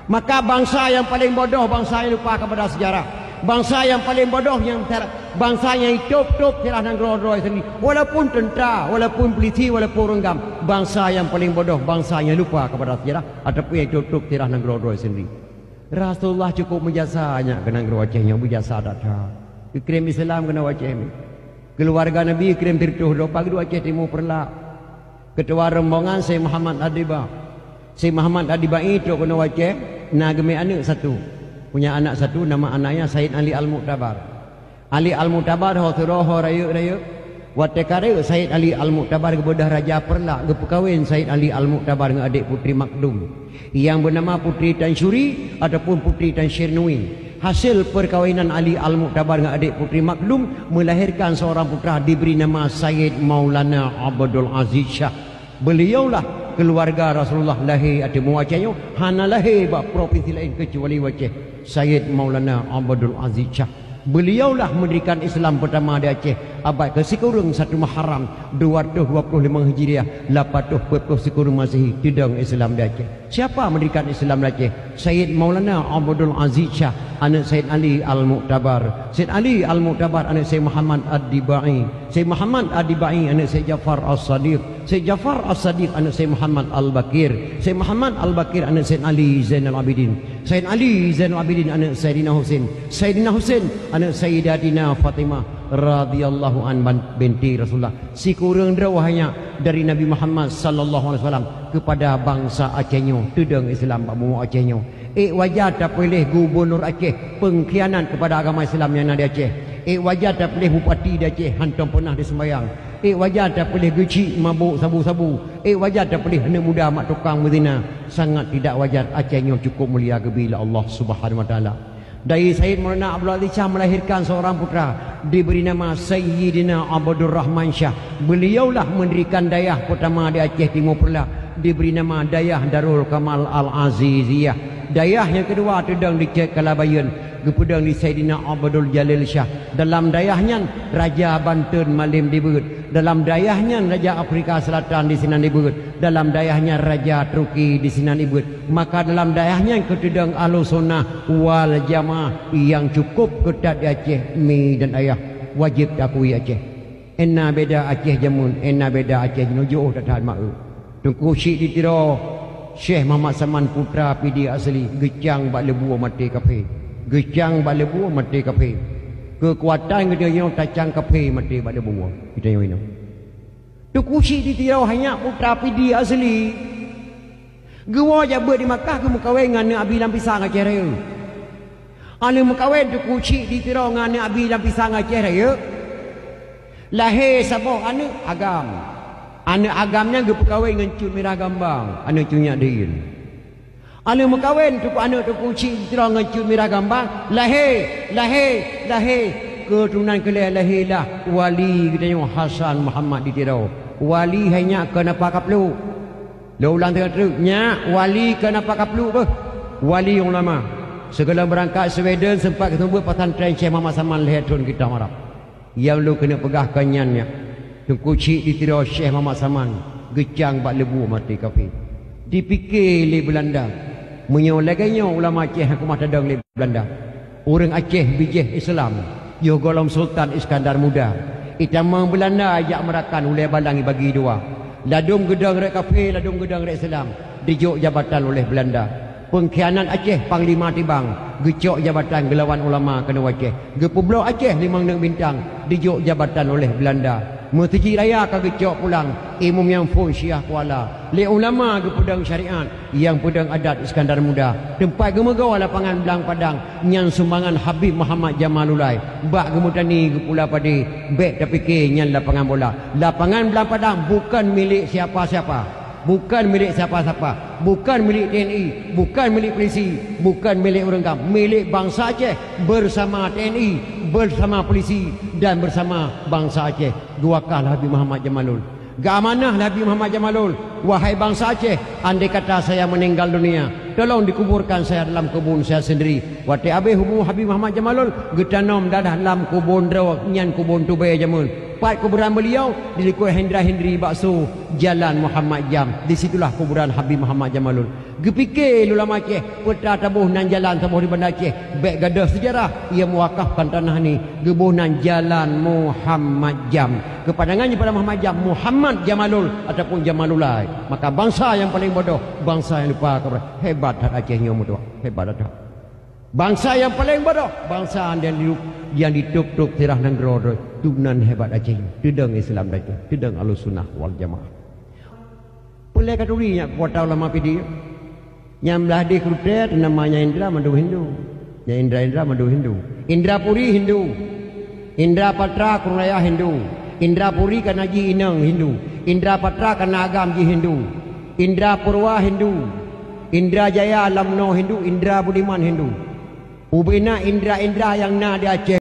Maka bangsa yang paling bodoh bangsa yang lupa kepada sejarah. Bangsa yang paling bodoh yang bangsa yang hidup telah dan geroi sendiri. Walaupun tentera, walaupun polisi, walaupun renggam, bangsa yang paling bodoh bangsa yang lupa kepada sejarah ataupun yang hidup telah dan geroi sendiri. Rasulullah cukup menjasanya kena gerocehnya berjasa datang. Kirim Islam kena wajah. Keluarga Nabi kirim tirtuh dopa kedua wajah timur perlak. Ketua rombongan Syekh Muhammad Adiba. Syekh Muhammad Adiba itu kena wajah nagame anak satu. Punya anak satu, nama anaknya Said Ali Al-Mu'tabar. Ali Al-Mu'tabar hoturoho rayu-rayu. Watekare Said Ali Al-Mu'tabar kebedah Raja Perlak kepekawin Said Ali Al-Mu'tabar dengan adik putri Makdum yang bernama Putri Tan Syuri ataupun Putri Tan Syirnui. Hasil perkawinan Ali Al-Mu'tabar dengan adik putri Makdum melahirkan seorang putra diberi nama Sayyid Maulana Abdul Aziz Shah. Beliaulah keluarga Rasulullah lahir atau mewacanya hana lahir bak provinsi lain kecuali wajah Sayyid Maulana Abdul Aziz Shah. Beliaulah mendirikan Islam pertama di Aceh abad ke-1 Muharram 225 Hijriah 840 Masehi tidang Islam di Aceh. Siapa mendirikan Islam di Aceh? Sayyid Maulana Abdul Aziz Shah anak Sayyid Ali Al-Mu'tabar. Sayyid Ali Al-Mu'tabar anak Sayyid Muhammad Ad-Dibai. Sayyid Muhammad Ad-Dibai anak Sayyid Jafar As-Sadiq. Sayyid Jafar As-Sadiq anak Sayyid Muhammad Al-Bakir. Sayyid Muhammad Al-Bakir anak Sayyid Ali Zainal Abidin. Sayyid Ali Zainal Abidin anak Sayyidina Husain. Sayyidina Husain anak Sayyidatina Fatimah radhiyallahu an binti Rasulullah. Si kurang drawahnya dari Nabi Muhammad sallallahu alaihi wasallam kepada bangsa Acehnya tudang Islam bamu Acehnya. Wajar tak boleh gubernur Aceh pengkhianat kepada agama Islam yang ada di Aceh. Wajar tak boleh bupati di Aceh hantam pernah disembayang. Wajar tak boleh gecik mabuk sabu-sabu. Wajar tak boleh anak muda mak tukang berzina. Sangat tidak wajar. Acehnya cukup mulia gebila Allah Subhanahu wa taala. Dari Sayyid Maulana Abdul Aziz Shah melahirkan seorang putra diberi nama Sayyidina Abdul Rahman Shah. Beliaulah mendirikan dayah pertama di Aceh Timur Perlak diberi nama Dayah Darul Kamal Al-Aziziyah. Dayah yang kedua tudang di Cek Kalabayan gepudang di Sayyidina Abdul Jalil Shah. Dalam dayahnya Raja Banten Malim dibut. Dalam dayahnya Raja Afrika Selatan di Sinan dibut. Dalam dayahnya Raja Turki di Sinan dibut. Maka dalam dayahnya ketudang Ahlussunnah wal Jamaah yang cukup ketat di Aceh mi dan ayah wajib diakui Aceh. Enna beda Aceh jamun, enna beda Aceh nujuh tak tahan mak. Tungku syik ditiro Syekh Muhammad Saman putra PD asli gecang bak lebu mati kafe. Gecang bak lebu mati kafe. Kekuatan kita yang tacang kafe mati bak lebu. Kita yang ini. Tungku syik ditiro hanya putra PD asli. Gua jabat di Makkah ke mukawin dengan Abi Lampisang Aceh Raya. Ane mukawin tu kucik ditiro dengan Abi Lampisang Aceh Raya. Lahir sabah ane agam. Ane agamnya ge pekawin dengan Cud Merah Gambang. Ane cunyak din. Ane mukawin tu ane tu kucik ditiro dengan Cud Merah Gambang. Lahir. Keturunan kelih lahirlah wali kita yang Hasan Muhammad ditiro. Wali hanya kena pakap lu. Dia ulang terus-terusnya wali kenapa kaplu apa? Wali yang lama. Segala berangkat Sweden sempat ketemu pesantren Syekh Muhammad Saman Lehetun kita marah. Yang lu kena pegah kanyannya. Tungku cik ditira Syekh Muhammad Saman gecang bak lebu mati kafir. Dipikir oleh Belanda. Menyolaganya ulama Aceh aku mah tadang oleh Belanda. Orang Aceh bijih Islam. Yo golong Sultan Iskandar Muda. Itamang Belanda ajak merakan oleh balangi bagi dua. Ladung gedang rek kafir, ladung gedang rek Islam dijuk jabatan oleh Belanda. Pengkhianat Aceh Panglima Tibang gecok jabatan gelawan ulama kena Aceh. Gepublok Aceh 5 bintang dijuk jabatan oleh Belanda. Masjid Raya ke gecok pulang Imam yang Fun Syiah Kuala. Le ulama ke pedang syariat yang pedang adat Iskandar Muda. Tempat gemegau lapangan Belang Padang yang sumbangan Habib Muhammad Jamalulai. Bak gemutani ke Pulau Padi. Bek tapi ke nyan lapangan bola. Lapangan Belang Padang bukan milik siapa-siapa. Bukan milik siapa-siapa. Bukan milik TNI. Bukan milik polisi. Bukan milik orang kam. Milik bangsa Aceh bersama TNI, bersama polisi dan bersama bangsa Aceh. Duakah Habib Muhammad Jamalul. Gamanah Habib Muhammad Jamalul. Wahai bangsa Aceh, andai kata saya meninggal dunia, tolong dikuburkan saya dalam kebun saya sendiri. Wate abe hubu Habib Muhammad Jamalul getanom dadah dalam kebun draw nyan kebun tu bay jamun. Tepat kuburan beliau di Likuan Hendra Hendri Bakso Jalan Muhammad Jam. Di situlah kuburan Habib Muhammad Jamalul. Gepikir ulama Aceh peta tabuh nan jalan tabuh di Bandar Aceh. Baik gadah sejarah ia mewakafkan tanah ni gebuh nan Jalan Muhammad Jam. Kepadangannya pada Muhammad Jam, Muhammad Jamalul ataupun Jamalulai. Maka bangsa yang paling bodoh, bangsa yang lupa kepada hebat hat Aceh nyomu tu. Hebat dah. Bangsa yang paling bodoh, bangsa yang ditup-tup tirah dan gerodoi. Tunan hebat Aceh. Tudang Islam Aceh, tudang Ahlussunnah wal Jamaah. Boleh katuri nya kuota ulama pidi. Nyamlah di Krutet namanya Indra Mandu Hindu. Ya Indra Mandu Hindu. Indra Puri Hindu. Indra Patra Kuraya Hindu. Indra Puri kan Haji Inang Hindu. Indra Patra kan Agam Ji Hindu. Indra Purwa Hindu. Indra Jaya Lamno Hindu. Indra Budiman Hindu. Ubina Indra yang na di Aceh.